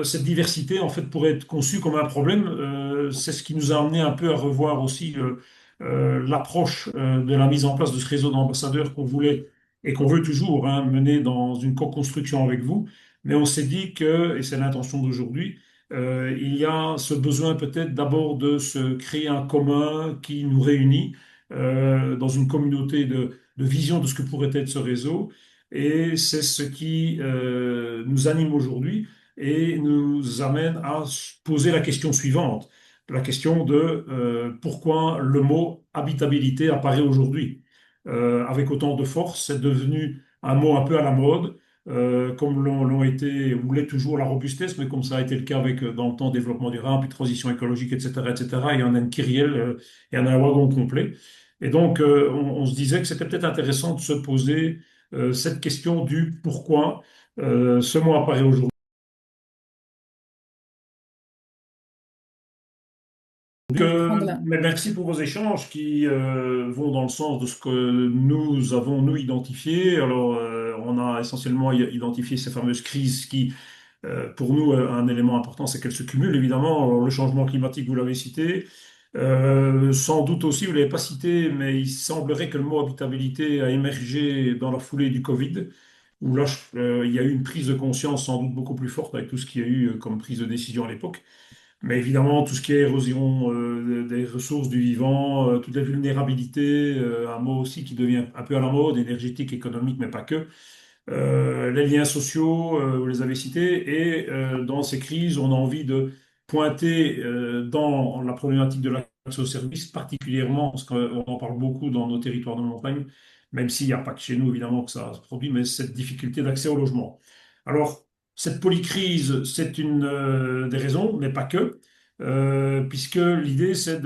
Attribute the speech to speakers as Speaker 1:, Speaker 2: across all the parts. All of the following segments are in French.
Speaker 1: cette diversité, en fait, pourrait être conçue comme un problème. C'est ce qui nous a amené un peu à revoir aussi l'approche de la mise en place de ce réseau d'ambassadeurs qu'on voulait et qu'on veut toujours mener dans une co-construction avec vous. Mais on s'est dit que, et c'est l'intention d'aujourd'hui, il y a ce besoin peut-être d'abord de se créer un commun qui nous réunit dans une communauté de vision de ce que pourrait être ce réseau. Et c'est ce qui nous anime aujourd'hui et nous amène à se poser la question suivante, la question de pourquoi le mot habitabilité apparaît aujourd'hui. Avec autant de force, c'est devenu un mot un peu à la mode, comme l'ont été, ou l'est toujours la robustesse, mais comme ça a été le cas avec, dans le temps, développement durable, puis transition écologique, etc., etc., il y en a une kyrielle, il y en a un wagon complet. Et donc, on se disait que c'était peut-être intéressant de se poser cette question du pourquoi ce mot apparaît aujourd'hui.
Speaker 2: Prendre là.
Speaker 1: Mais merci pour vos échanges qui vont dans le sens de ce que nous avons, nous, identifié. Alors, on a essentiellement identifié ces fameuses crises qui, pour nous, un élément important, c'est qu'elles se cumulent, évidemment. Alors, le changement climatique, vous l'avez cité. Sans doute aussi, vous ne l'avez pas cité, mais il semblerait que le mot habitabilité a émergé dans la foulée du Covid, où là, il y a eu une prise de conscience sans doute beaucoup plus forte avec tout ce qu'il y a eu comme prise de décision à l'époque. Mais évidemment, tout ce qui est érosion des ressources du vivant, toutes les vulnérabilités, un mot aussi qui devient un peu à la mode, énergétique, économique, mais pas que. Les liens sociaux, vous les avez cités, et dans ces crises, on a envie de pointer dans la problématique de l'accès aux services, particulièrement, parce qu'on en parle beaucoup dans nos territoires de montagne, même s'il n'y a pas que chez nous, évidemment, que ça se produit, mais cette difficulté d'accès au logement. Alors, cette polycrise, c'est une des raisons, mais pas que, puisque l'idée, c'est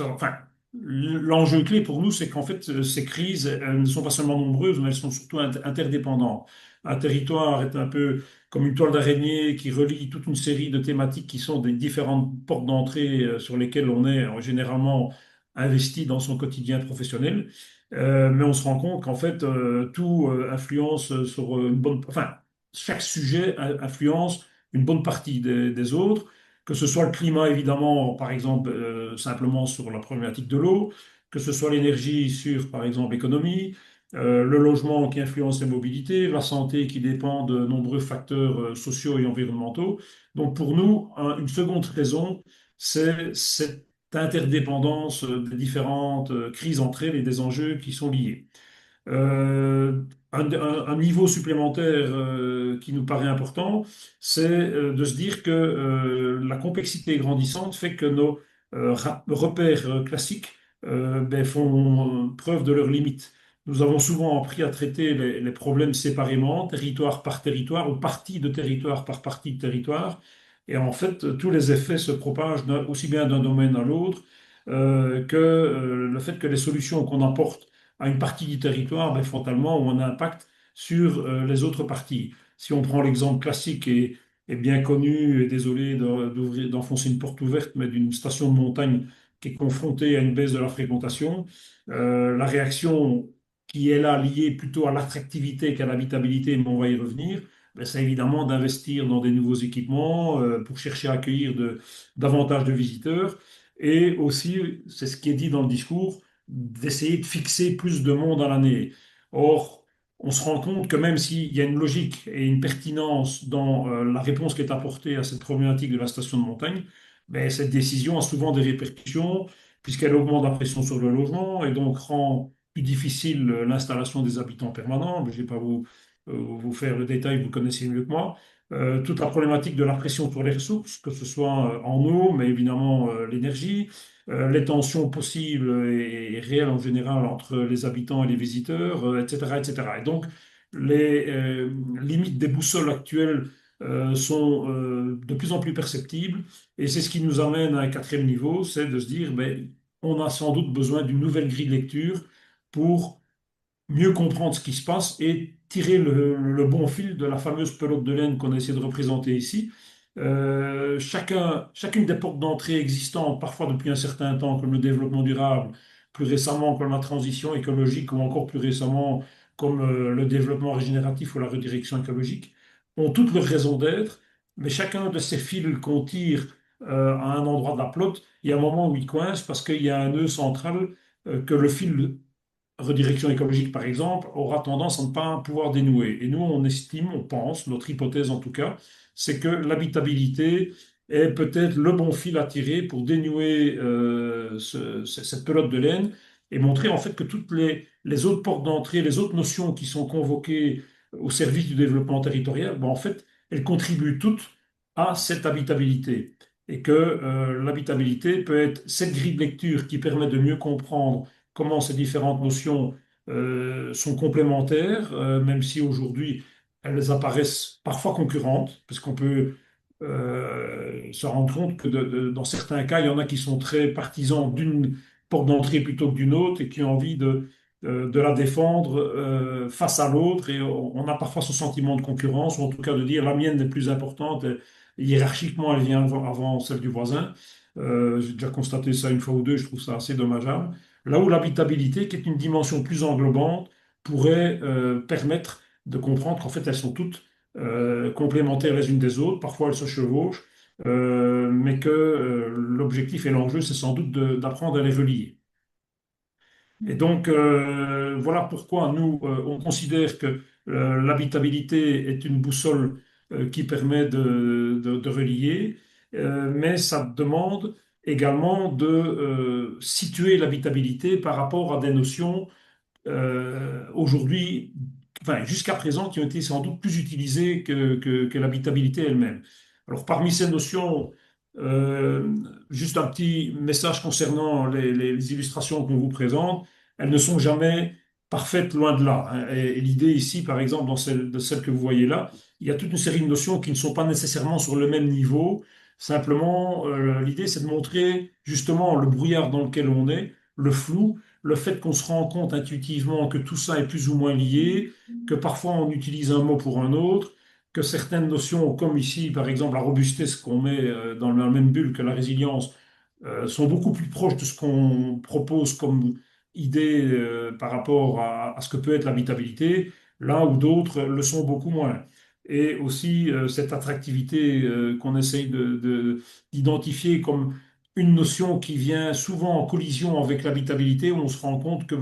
Speaker 1: enfin, l'enjeu clé pour nous, c'est qu'en fait, ces crises, elles ne sont pas seulement nombreuses, mais elles sont surtout interdépendantes. Un territoire est un peu comme une toile d'araignée qui relie toute une série de thématiques qui sont des différentes portes d'entrée sur lesquelles on est généralement investi dans son quotidien professionnel. Mais on se rend compte qu'en fait, tout influence sur une bonne... Enfin, chaque sujet influence une bonne partie des autres, que ce soit le climat, évidemment, par exemple, simplement sur la problématique de l'eau, que ce soit l'énergie sur, par exemple, l'économie, le logement qui influence les mobilités, la santé qui dépend de nombreux facteurs sociaux et environnementaux. Donc, pour nous, une seconde raison, c'est cette interdépendance des différentes crises entre elles et des enjeux qui sont liés. Un niveau supplémentaire qui nous paraît important, c'est de se dire que la complexité grandissante fait que nos repères classiques ben, font preuve de leurs limites. Nous avons souvent appris à traiter les problèmes séparément, territoire par territoire ou partie de territoire par partie de territoire. Et en fait, tous les effets se propagent aussi bien d'un domaine à l'autre que le fait que les solutions qu'on apporte à une partie du territoire, ben, frontalement, ont un impact sur les autres parties. Si on prend l'exemple classique et bien connu, et désolé d'enfoncer une porte ouverte, mais d'une station de montagne qui est confrontée à une baisse de la fréquentation, la réaction qui est là liée plutôt à l'attractivité qu'à l'habitabilité, mais on va y revenir, ben, c'est évidemment d'investir dans des nouveaux équipements pour chercher à accueillir davantage de visiteurs. Et aussi, c'est ce qui est dit dans le discours, d'essayer de fixer plus de monde à l'année. Or, on se rend compte que même s'il y a une logique et une pertinence dans la réponse qui est apportée à cette problématique de la station de montagne, ben, cette décision a souvent des répercussions puisqu'elle augmente la pression sur le logement et donc rend plus difficile l'installation des habitants permanents. Je ne vais pas vous faire le détail, vous connaissez mieux que moi. Toute la problématique de la pression sur les ressources, que ce soit en eau, mais évidemment l'énergie, les tensions possibles et réelles en général entre les habitants et les visiteurs, etc., etc. Et donc, les limites des boussoles actuelles sont de plus en plus perceptibles. Et c'est ce qui nous amène à un quatrième niveau, c'est de se dire, ben, on a sans doute besoin d'une nouvelle grille de lecture pour mieux comprendre ce qui se passe et tirer le bon fil de la fameuse pelote de laine qu'on a essayé de représenter ici. Chacune des portes d'entrée existantes, parfois depuis un certain temps, comme le développement durable, plus récemment comme la transition écologique ou encore plus récemment comme le développement régénératif ou la redirection écologique, ont toutes leurs raisons d'être, mais chacun de ces fils qu'on tire à un endroit de la pelote, il y a un moment où il coince parce qu'il y a un nœud central que le fil redirection écologique, par exemple, aura tendance à ne pas pouvoir dénouer. Et nous, on estime, on pense, notre hypothèse en tout cas, c'est que l'habitabilité est peut-être le bon fil à tirer pour dénouer cette pelote de laine et montrer en fait que toutes les autres portes d'entrée, les autres notions qui sont convoquées au service du développement territorial, ben, en fait, elles contribuent toutes à cette habitabilité. Et que l'habitabilité peut être cette grille de lecture qui permet de mieux comprendre comment ces différentes notions sont complémentaires, même si aujourd'hui elles apparaissent parfois concurrentes, parce qu'on peut se rendre compte que dans certains cas, il y en a qui sont très partisans d'une porte d'entrée plutôt que d'une autre et qui ont envie de la défendre face à l'autre. Et on a parfois ce sentiment de concurrence, ou en tout cas de dire la mienne est plus importante, et hiérarchiquement elle vient avant celle du voisin. J'ai déjà constaté ça une fois ou deux, je trouve ça assez dommageable. Là où l'habitabilité, qui est une dimension plus englobante, pourrait permettre de comprendre qu'en fait elles sont toutes complémentaires les unes des autres, parfois elles se chevauchent, mais que l'objectif et l'enjeu, c'est sans doute d'apprendre à les relier. Et donc, voilà pourquoi nous, on considère que l'habitabilité est une boussole qui permet de relier, mais ça demande également de situer l'habitabilité par rapport à des notions aujourd'hui, enfin jusqu'à présent, qui ont été sans doute plus utilisées que l'habitabilité elle-même. Alors parmi ces notions, euh, juste un petit message concernant les illustrations qu'on vous présente, elles ne sont jamais parfaites, loin de là, hein. Et l'idée ici, par exemple, de celle que vous voyez là, il y a toute une série de notions qui ne sont pas nécessairement sur le même niveau. Simplement, l'idée, c'est de montrer justement le brouillard dans lequel on est, le flou, le fait qu'on se rend compte intuitivement que tout ça est plus ou moins lié, que parfois on utilise un mot pour un autre, que certaines notions, comme ici par exemple la robustesse qu'on met dans la même bulle que la résilience, sont beaucoup plus proches de ce qu'on propose comme idée par rapport à ce que peut être l'habitabilité, là où d'autres le sont beaucoup moins. Et aussi cette attractivité qu'on essaye d'identifier comme une notion qui vient souvent en collision avec l'habitabilité, où on se rend compte que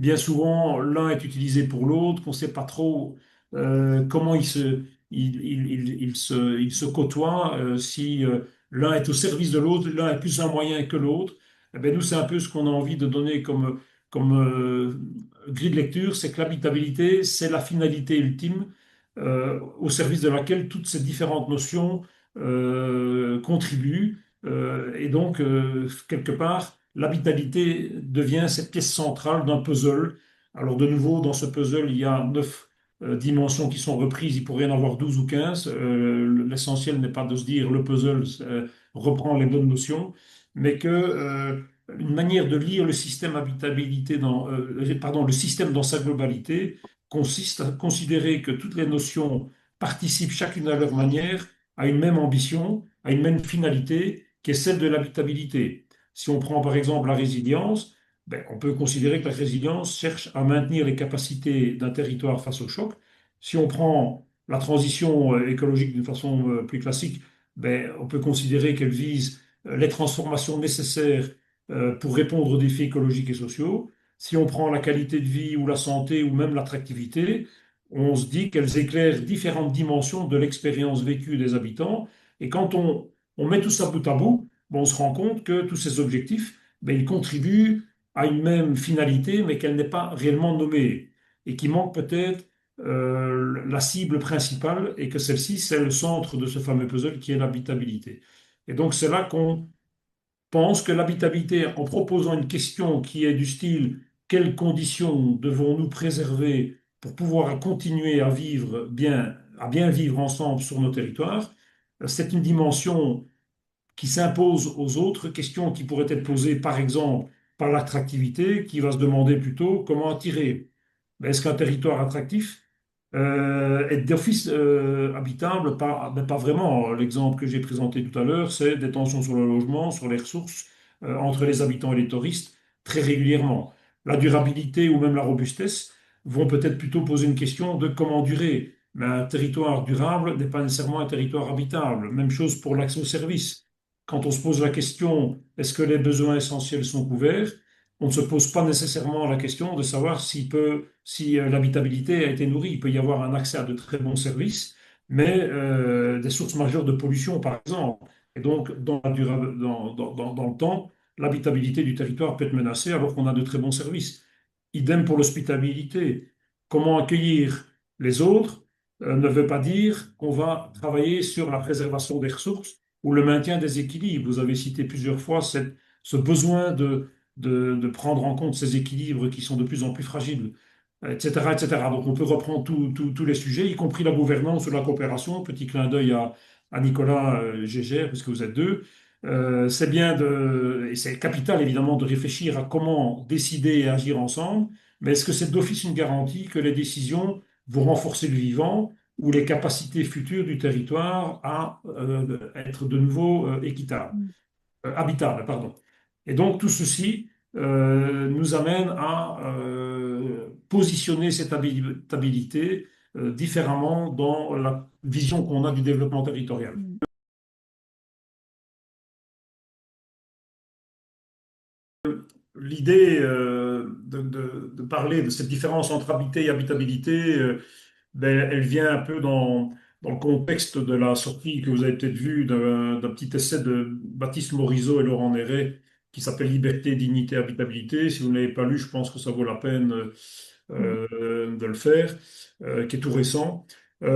Speaker 1: bien souvent l'un est utilisé pour l'autre, qu'on ne sait pas trop comment il se côtoient, si l'un est au service de l'autre, l'un est plus un moyen que l'autre. Eh bien, nous, c'est un peu ce qu'on a envie de donner comme grille de lecture, c'est que l'habitabilité, c'est la finalité ultime au service de laquelle toutes ces différentes notions contribuent. Et donc, quelque part, l'habitabilité devient cette pièce centrale d'un puzzle. Alors, de nouveau, dans ce puzzle, il y a 9 dimensions qui sont reprises. Il pourrait y en avoir 12 ou 15. L'essentiel n'est pas de se dire le puzzle reprend les bonnes notions, mais que une manière de lire le système habitabilité pardon, le système dans sa globalité consiste à considérer que toutes les notions participent chacune à leur manière à une même ambition, à une même finalité, qui est celle de l'habitabilité. Si on prend par exemple la résilience, ben, on peut considérer que la résilience cherche à maintenir les capacités d'un territoire face au choc. Si on prend la transition écologique d'une façon plus classique, ben, on peut considérer qu'elle vise les transformations nécessaires pour répondre aux défis écologiques et sociaux. Si on prend la qualité de vie ou la santé ou même l'attractivité, on se dit qu'elles éclairent différentes dimensions de l'expérience vécue des habitants. Et quand on met tout ça bout à bout, ben, on se rend compte que tous ces objectifs, ben, ils contribuent à une même finalité, mais qu'elle n'est pas réellement nommée. Et qui manque peut-être la cible principale, et que celle-ci, c'est le centre de ce fameux puzzle qui est l'habitabilité. Et donc c'est là qu'on pense que l'habitabilité, en proposant une question qui est du style quelles conditions devons-nous préserver pour pouvoir continuer à bien vivre ensemble sur nos territoires, c'est une dimension qui s'impose aux autres questions qui pourraient être posées, par exemple, par l'attractivité, qui va se demander plutôt comment attirer. Mais est-ce qu'un territoire attractif est d'office habitable? Pas vraiment. L'exemple que j'ai présenté tout à l'heure, c'est des tensions sur le logement, sur les ressources entre les habitants et les touristes, très régulièrement. La durabilité ou même la robustesse vont peut-être plutôt poser une question de comment durer. Mais un territoire durable n'est pas nécessairement un territoire habitable. Même chose pour l'accès aux services. Quand on se pose la question, est-ce que les besoins essentiels sont couverts? On ne se pose pas nécessairement la question de savoir si l'habitabilité a été nourrie. Il peut y avoir un accès à de très bons services, mais des sources majeures de pollution, par exemple. Et donc, dans le temps, l'habitabilité du territoire peut être menacée alors qu'on a de très bons services. Idem pour l'hospitalité. Comment accueillir les autres ne veut pas dire qu'on va travailler sur la préservation des ressources ou le maintien des équilibres. Vous avez cité plusieurs fois ce besoin de prendre en compte ces équilibres qui sont de plus en plus fragiles, etc., etc. Donc on peut reprendre tous les sujets, y compris la gouvernance ou la coopération. Petit clin d'œil à Nicolas Gégère, puisque vous êtes deux. C'est bien et c'est capital évidemment de réfléchir à comment décider et agir ensemble, mais est-ce que c'est d'office une garantie que les décisions vont renforcer le vivant ou les capacités futures du territoire à être de nouveau équitable,
Speaker 2: Mm.
Speaker 1: habitable, pardon. Et donc tout ceci nous amène à positionner cette habitabilité différemment dans la vision qu'on a du développement territorial.
Speaker 2: Mm.
Speaker 1: L'idée de parler de cette différence entre habité et habitabilité, ben, elle vient un peu dans le contexte de la sortie que vous avez peut-être vu d'un petit essai de Baptiste Morisot et Laurent Néret qui s'appelle Liberté, dignité, habitabilité. Si vous ne l'avez pas lu, je pense que ça vaut la peine
Speaker 2: Mm.
Speaker 1: de le faire, qui est tout récent. Dans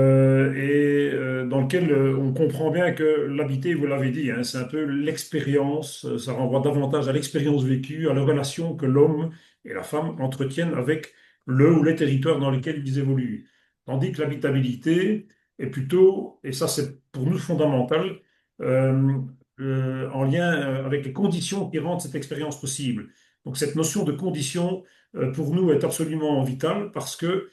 Speaker 1: lequel on comprend bien que l'habiter, vous l'avez dit, hein, c'est un peu l'expérience, ça renvoie davantage à l'expérience vécue, à la relation que l'homme et la femme entretiennent avec le ou les territoires dans lesquels ils évoluent. Tandis que l'habitabilité est plutôt, et ça c'est pour nous fondamental, euh, en lien avec les conditions qui rendent cette expérience possible. Donc cette notion de condition, pour nous, est absolument vitale parce que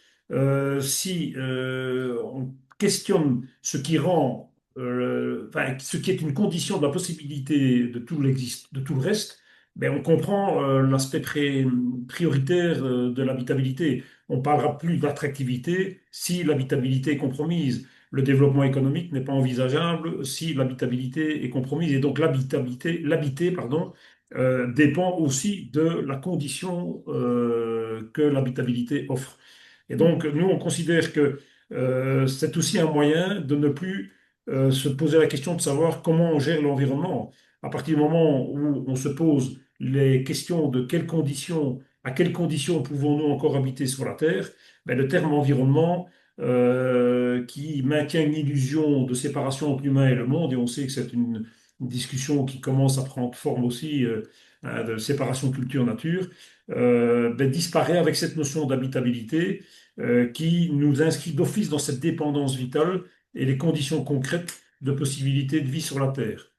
Speaker 1: si on questionne ce qui rend, enfin, ce qui est une condition de la possibilité de tout le reste, ben, on comprend l'aspect prioritaire de l'habitabilité. On parlera plus d'attractivité si l'habitabilité est compromise. Le développement économique n'est pas envisageable si l'habitabilité est compromise. Et donc l'habiter, pardon, dépend aussi de la condition que l'habitabilité offre. Et
Speaker 2: Mm.
Speaker 1: donc, nous, on considère que c'est aussi un moyen de ne plus se poser la question de savoir comment on gère l'environnement. À partir du moment où on se pose les questions de à quelles conditions pouvons-nous encore habiter sur la Terre, ben, le terme environnement, qui maintient une illusion de séparation entre l'humain et le monde, et on sait que c'est une discussion qui commence à prendre forme aussi hein, de séparation culture-nature, ben, disparaît avec cette notion d'habitabilité qui nous inscrit d'office dans cette dépendance vitale et les conditions concrètes de possibilité de vie sur la Terre.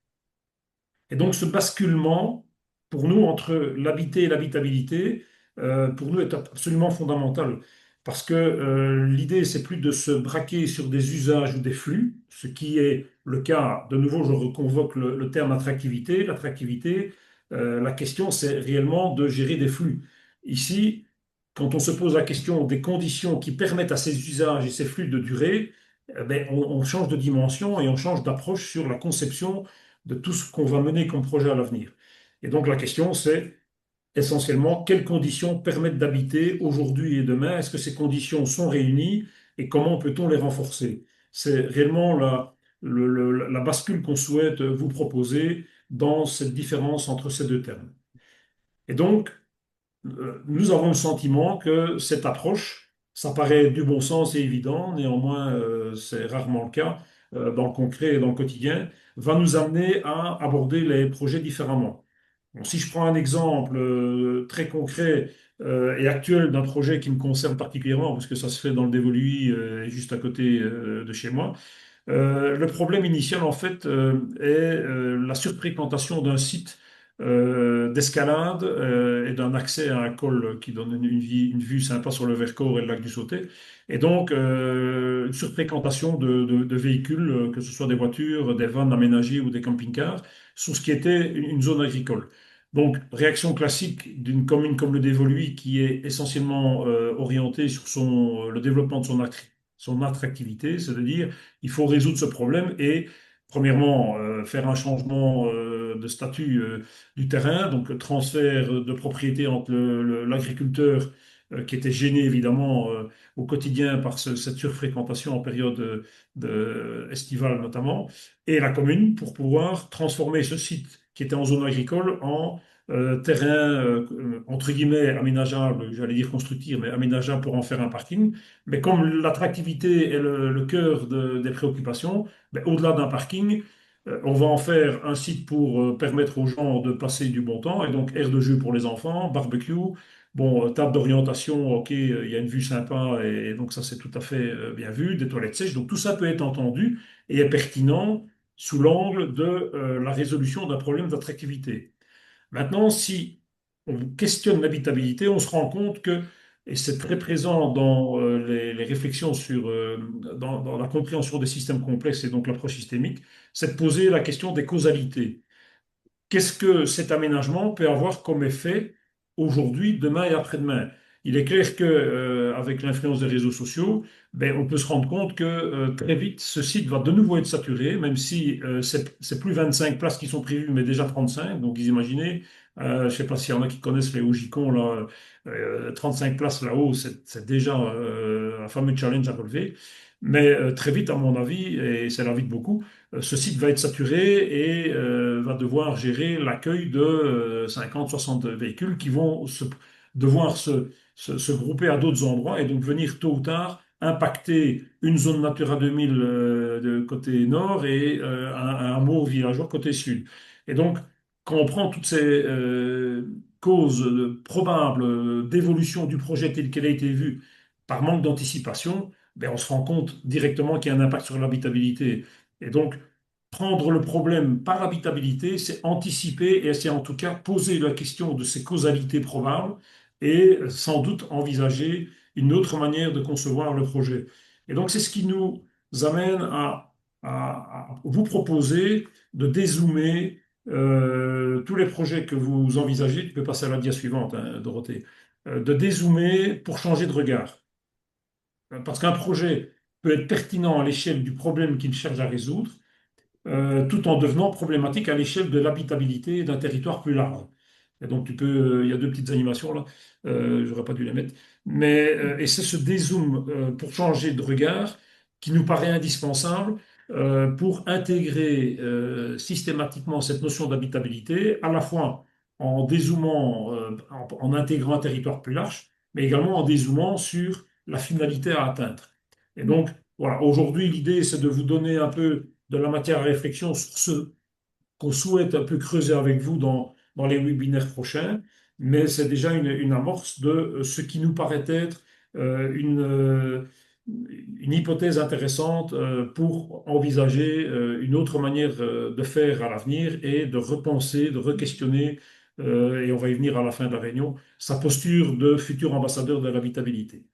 Speaker 1: Et donc ce basculement, pour nous, entre l'habité et l'habitabilité, pour nous est absolument fondamental. Parce que l'idée, c'est plus de se braquer sur des usages ou des flux, ce qui est le cas, de nouveau, je reconvoque le terme attractivité. L'attractivité, la question, c'est réellement de gérer des flux. Ici, quand on se pose la question des conditions qui permettent à ces usages et ces flux de durer, ben, on change de dimension et on change d'approche sur la conception de tout ce qu'on va mener comme projet à l'avenir. Et donc la question, c'est essentiellement quelles conditions permettent d'habiter aujourd'hui et demain? Est-ce que ces conditions sont réunies et comment peut-on les renforcer? C'est réellement la bascule qu'on souhaite vous proposer dans cette différence entre ces deux termes. Et donc, nous avons le sentiment que cette approche, ça paraît du bon sens et évident, néanmoins, c'est rarement le cas dans le concret et dans le quotidien, va nous amener à aborder les projets différemment. Bon, si je prends un exemple très concret et actuel d'un projet qui me concerne particulièrement, parce que ça se fait dans le Dévoluy, juste à côté de chez moi, le problème initial, en fait, est la surfréquentation d'un site d'escalade et d'un accès à un col qui donne une vue sympa sur le Vercors et le lac du Sautet. Et donc, une surfréquentation de véhicules, que ce soit des voitures, des vannes aménagées ou des camping-cars, sur ce qui était une zone agricole. Donc, réaction classique d'une commune comme le Dévoluy, qui est essentiellement orientée sur le développement de son attractivité, c'est de dire il faut résoudre ce problème et, premièrement, faire un changement de statut du terrain, donc transfert de propriété entre l'agriculteur qui était gêné évidemment au quotidien par cette surfréquentation en période estivale notamment, et la commune pour pouvoir transformer ce site qui était en zone agricole en terrain entre guillemets aménageable, j'allais dire constructible, mais aménageable pour en faire un parking. Mais comme l'attractivité est le cœur des préoccupations, ben, au-delà d'un parking, on va en faire un site pour permettre aux gens de passer du bon temps, et donc aire de jeu pour les enfants, barbecue, bon, table d'orientation, ok, il y a une vue sympa, et donc ça c'est tout à fait bien vu, des toilettes sèches, donc tout ça peut être entendu et est pertinent sous l'angle de la résolution d'un problème d'attractivité. Maintenant, si on questionne l'habitabilité, on se rend compte que, et c'est très présent dans les réflexions dans la compréhension des systèmes complexes et donc l'approche systémique, c'est de poser la question des causalités. Qu'est-ce que cet aménagement peut avoir comme effet aujourd'hui, demain et après-demain? Il est clair que, avec l'influence des réseaux sociaux, ben, on peut se rendre compte que très vite, ce site va de nouveau être saturé, même si c'est plus 25 places qui sont prévues, mais déjà 35. Donc, vous imaginez, je ne sais pas s'il y en a qui connaissent les Haut-Gicon, là, 35 places là-haut, c'est déjà un fameux challenge à relever. Mais très vite, à mon avis, et c'est l'avis de beaucoup, ce site va être saturé et va devoir gérer l'accueil de 50, 60 véhicules qui vont devoir se grouper à d'autres endroits et donc venir tôt ou tard impacter une zone Natura 2000 de côté nord et un hameau villageois côté sud. Et donc, quand on prend toutes ces causes probables d'évolution du projet tel qu'il a été vu par manque d'anticipation, ben, on se rend compte directement qu'il y a un impact sur l'habitabilité. Et donc, prendre le problème par habitabilité, c'est anticiper et c'est en tout cas poser la question de ces causalités probables et sans doute envisager une autre manière de concevoir le projet. Et donc, c'est ce qui nous amène à vous proposer de dézoomer tous les projets que vous envisagez. Tu peux passer à la dia suivante, hein, Dorothée. De dézoomer pour changer de regard. Parce qu'un projet peut être pertinent à l'échelle du problème qu'il cherche à résoudre, tout en devenant problématique à l'échelle de l'habitabilité d'un territoire plus large. Et donc, il y a deux petites animations là, j'aurais pas dû les mettre. Mais, et c'est ce dézoom pour changer de regard qui nous paraît indispensable pour intégrer systématiquement cette notion d'habitabilité, à la fois en dézoomant, en intégrant un territoire plus large, mais également en dézoomant sur la finalité à atteindre. Et donc, voilà, aujourd'hui, l'idée, c'est de vous donner un peu de la matière à réflexion sur ce qu'on souhaite un peu creuser avec vous dans les webinaires prochains, mais c'est déjà une amorce de ce qui nous paraît être une hypothèse intéressante pour envisager une autre manière de faire à l'avenir et de repenser, de re-questionner, et on va y venir à la fin de la réunion, sa posture de futur ambassadeur de l'habitabilité.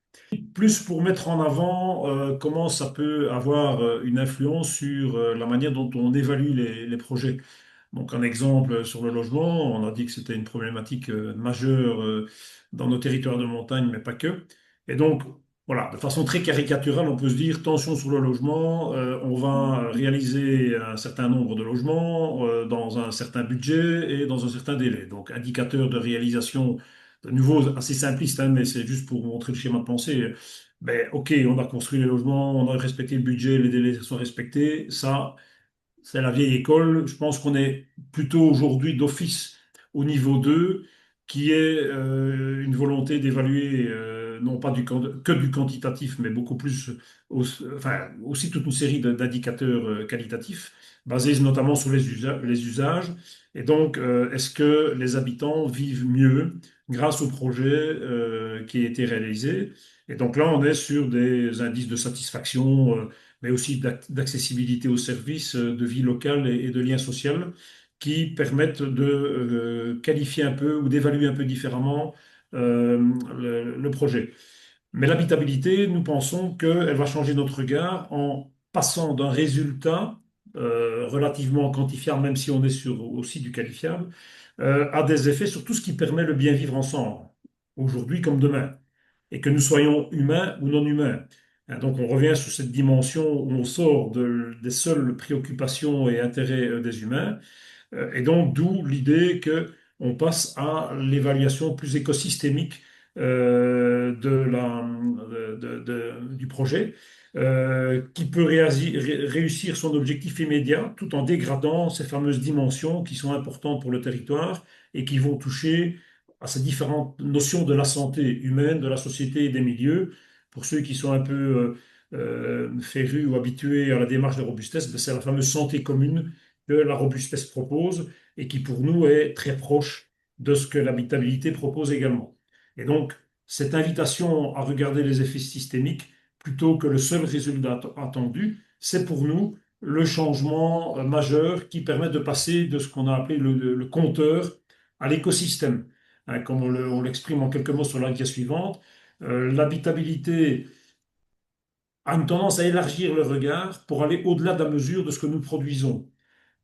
Speaker 1: Plus pour mettre en avant comment ça peut avoir une influence sur la manière dont on évalue les projets. Donc un exemple sur le logement, on a dit que c'était une problématique majeure dans nos territoires de montagne, mais pas que. Et donc, voilà, de façon très caricaturale, on peut se dire, tension sur le logement, on va réaliser un certain nombre de logements dans un certain budget et dans un certain délai. Donc, indicateur de réalisation, de nouveau assez simpliste, hein, mais c'est juste pour vous montrer le schéma de pensée. Ben, OK, on a construit les logements, on a respecté le budget, les délais sont respectés. Ça, c'est la vieille école. Je pense qu'on est plutôt aujourd'hui d'office au niveau 2, qui est une volonté d'évaluer non pas que du quantitatif, mais beaucoup plus, enfin, aussi toute une série d'indicateurs qualitatifs, basés notamment sur les usages. Et donc, est-ce que les habitants vivent mieux grâce au projet qui a été réalisé? Et donc là, on est sur des indices de satisfaction mais aussi d'accessibilité aux services, de vie locale et de lien social qui permettent de qualifier un peu ou d'évaluer un peu différemment le projet. Mais l'habitabilité, nous pensons qu'elle va changer notre regard en passant d'un résultat relativement quantifiable, même si on est sur aussi du qualifiable, à des effets sur tout ce qui permet le bien vivre ensemble, aujourd'hui comme demain, et que nous soyons humains ou non humains. Donc on revient sur cette dimension où on sort des seules préoccupations et intérêts des humains. Et donc, d'où l'idée que on passe à l'évaluation plus écosystémique du projet, qui peut réussir son objectif immédiat tout en dégradant ces fameuses dimensions qui sont importantes pour le territoire et qui vont toucher à ces différentes notions de la santé humaine, de la société et des milieux. Pour ceux qui sont un peu férus ou habitués à la démarche de robustesse, ben, c'est la fameuse santé commune que la robustesse propose et qui pour nous est très proche de ce que l'habitabilité propose également. Et donc, cette invitation à regarder les effets systémiques plutôt que le seul résultat attendu, c'est pour nous le changement majeur qui permet de passer de ce qu'on a appelé le compteur à l'écosystème. Hein, comme on l'exprime en quelques mots sur la guide suivante, l'habitabilité a une tendance à élargir le regard pour aller au-delà de la mesure de ce que nous produisons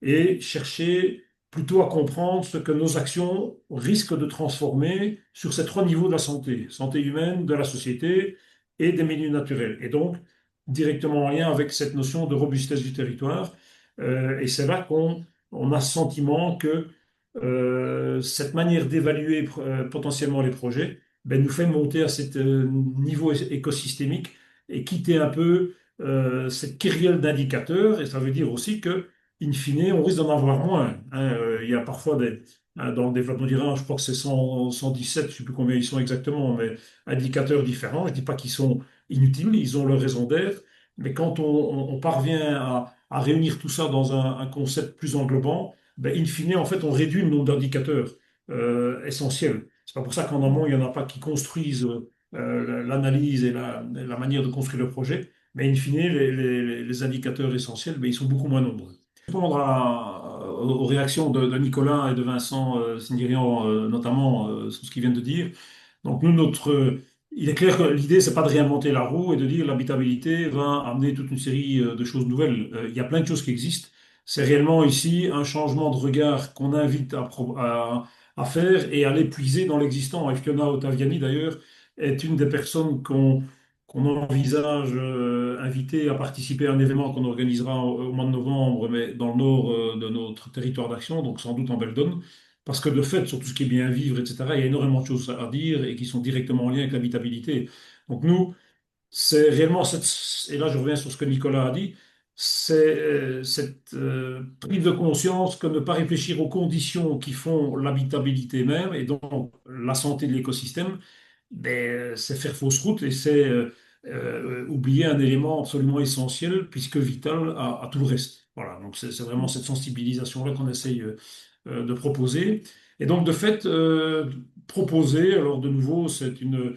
Speaker 1: et chercher plutôt à comprendre ce que nos actions risquent de transformer sur ces trois niveaux de la santé, santé humaine, de la société et des milieux naturels. Et donc, directement en lien avec cette notion de robustesse du territoire. Et c'est là qu'on a ce sentiment que cette manière d'évaluer potentiellement les projets ben, nous fait monter à ce niveau écosystémique et quitter un peu cette kyrielle d'indicateurs. Et ça veut dire aussi que in fine, on risque d'en avoir moins. Hein. Il y a parfois dans le développement durable, je crois que c'est 100, 117, je ne sais plus combien ils sont exactement, mais indicateurs différents. Je ne dis pas qu'ils sont inutiles, ils ont leur raison d'être. Mais quand on parvient à réunir tout ça dans un concept plus englobant, ben, in fine, en fait, on réduit le nombre d'indicateurs essentiels. C'est pas pour ça qu'en amont, il n'y en a pas qui construisent l'analyse et la manière de construire le projet. Mais in fine, les indicateurs essentiels, ben, ils sont beaucoup moins nombreux répondre aux réactions de Nicolas et de Vincent Singuirian, notamment sur ce qu'ils viennent de dire. Donc nous, il est clair que l'idée, c'est pas de réinventer la roue et de dire l'habitabilité va amener toute une série de choses nouvelles. Il y a plein de choses qui existent. C'est réellement ici un changement de regard qu'on invite à faire et à l'épuiser dans l'existant. Et Fiona Ottaviani, d'ailleurs, est une des personnes qu'on envisage inviter à participer à un événement qu'on organisera au mois de novembre, mais dans le nord de notre territoire d'action, donc sans doute en Beldon, parce que de fait, sur tout ce qui est bien vivre, etc., il y a énormément de choses à dire et qui sont directement en lien avec l'habitabilité. Donc nous, c'est réellement et là je reviens sur ce que Nicolas a dit, c'est cette prise de conscience que ne pas réfléchir aux conditions qui font l'habitabilité même et donc la santé de l'écosystème, ben, c'est faire fausse route et c'est oublier un élément absolument essentiel puisque vital à tout le reste. Voilà, donc c'est vraiment cette sensibilisation-là qu'on essaye de proposer. Et donc, de fait, proposer, alors de nouveau, c'est une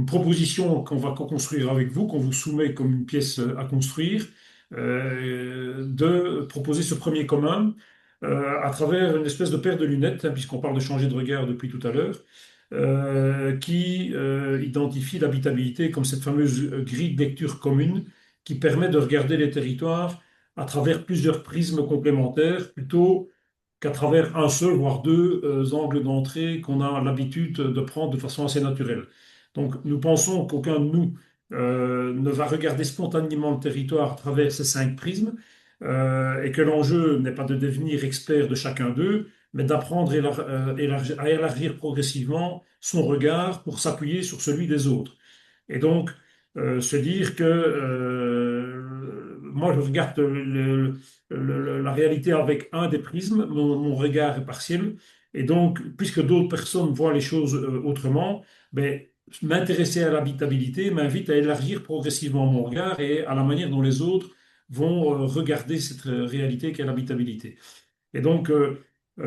Speaker 1: proposition qu'on va co-construire avec vous, qu'on vous soumet comme une pièce à construire, de proposer ce premier commun à travers une espèce de paire de lunettes, hein, puisqu'on parle de changer de regard depuis tout à l'heure, qui identifie l'habitabilité comme cette fameuse grille de lecture commune qui permet de regarder les territoires à travers plusieurs prismes complémentaires plutôt qu'à travers un seul, voire deux angles d'entrée qu'on a l'habitude de prendre de façon assez naturelle. Donc nous pensons qu'aucun de nous ne va regarder spontanément le territoire à travers ces cinq prismes et que l'enjeu n'est pas de devenir expert de chacun d'eux, mais d'apprendre à élargir progressivement son regard pour s'appuyer sur celui des autres. Et donc, se dire que moi, je regarde la réalité avec un des prismes, mon regard est partiel, et donc, puisque d'autres personnes voient les choses autrement, ben, m'intéresser à l'habitabilité m'invite à élargir progressivement mon regard et à la manière dont les autres vont regarder cette réalité qu'est l'habitabilité. Et donc,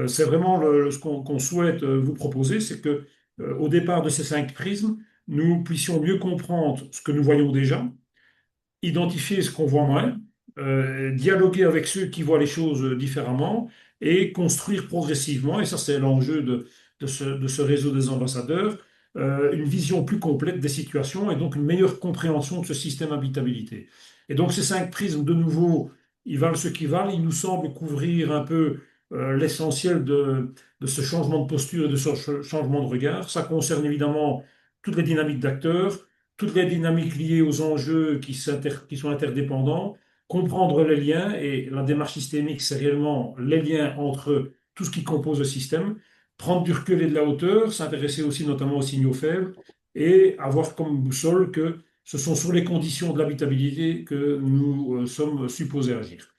Speaker 1: c'est vraiment ce qu'on souhaite vous proposer, c'est que au départ de ces cinq prismes, nous puissions mieux comprendre ce que nous voyons déjà, identifier ce qu'on voit moins, dialoguer avec ceux qui voient les choses différemment et construire progressivement, et ça c'est l'enjeu de ce réseau des ambassadeurs, une vision plus complète des situations et donc une meilleure compréhension de ce système habitabilité. Et donc ces cinq prismes, de nouveau, ils valent ce qu'ils valent, ils nous semblent couvrir un peu l'essentiel de ce changement de posture et de ce changement de regard. Ça concerne évidemment toutes les dynamiques d'acteurs, toutes les dynamiques liées aux enjeux qui sont interdépendants, comprendre les liens, et la démarche systémique, c'est réellement les liens entre tout ce qui compose le système, prendre du recul et de la hauteur, s'intéresser aussi notamment aux signaux faibles, et avoir comme boussole que ce sont sur les conditions de l'habitabilité que nous sommes supposés agir.